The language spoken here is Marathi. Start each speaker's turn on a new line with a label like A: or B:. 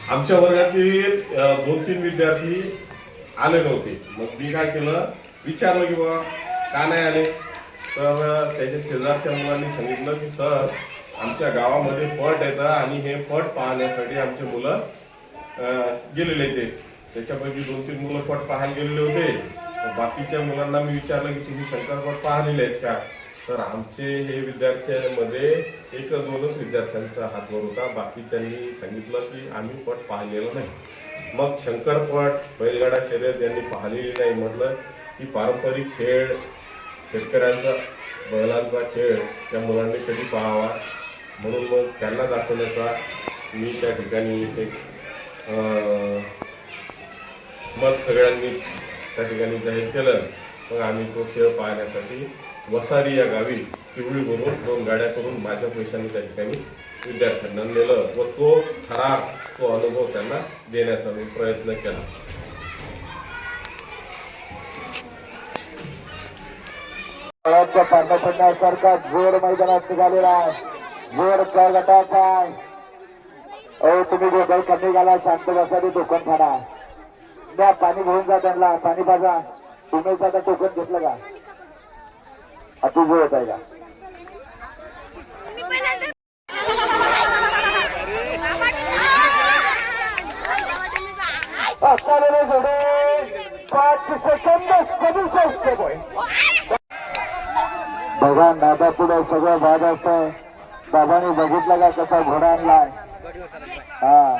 A: आमच्या वर्गातील 2-3 विद्यार्थी आले नव्हते. मग मी काय केलं, विचारलं की बाबा का नाही आले. तर त्याच्या शेजारच्या मुलांनी सांगितलं की सर आमच्या गावामध्ये पट येतं आणि हे पट पाहण्यासाठी आमचे मुलं गेलेले ते. त्याच्यापैकी 2-3 मुलं पट पाहायला गेलेले होते. बाकीच्या मुलांना मी विचारलं की तुम्ही शंकरपट पाहिलेले आहेत का. तर आमचे हे विद्यार्थ्यांमध्ये 1-2च विद्यार्थ्यांचा हात वर होता. बाकीच्यांनी सांगितलं की आम्ही पट पाहिलेलं नाही. मग शंकरपट, बैलगाडा शर्यत यांनी पाहिलेली नाही. म्हटलं की पारंपरिक खेळ, शेतकऱ्यांचा बैलांचा खेळ त्या मुलांनी कधी पाहावा, म्हणून मग त्यांना दाखवण्याचा मी त्या ठिकाणी एक मत सगळ्यांनी त्या ठिकाणी जाहीर केलं. मग आम्ही तो खेळ पाहण्यासाठी वसारी या गावी पिवळी भरून 2 गाड्या करून माझ्या पैशाने त्या ठिकाणी विद्यार्थ्यांना नेलं व तो थरार, तो अनुभव त्यांना देण्याचा मी प्रयत्न केला.
B: पांढरा पडण्यासारखा जोर मैदानात निघालेला आहे. जोर कर गटाचा. तुम्ही गोगल कमी घाला, शांत बसा, टोकन फाडा. द्या पाणी घेऊन जा त्यांना, पाणी पाजा. तुम्ही आता टोकन घेतलं का? अतिजोर होत आहे का? असणारे जोडे 5 सेकंद कमी असते. बघा दादा पुढे सगळं बाद असतंय. बाबांनी बघितलं का कसा घोडा आणलाय. हा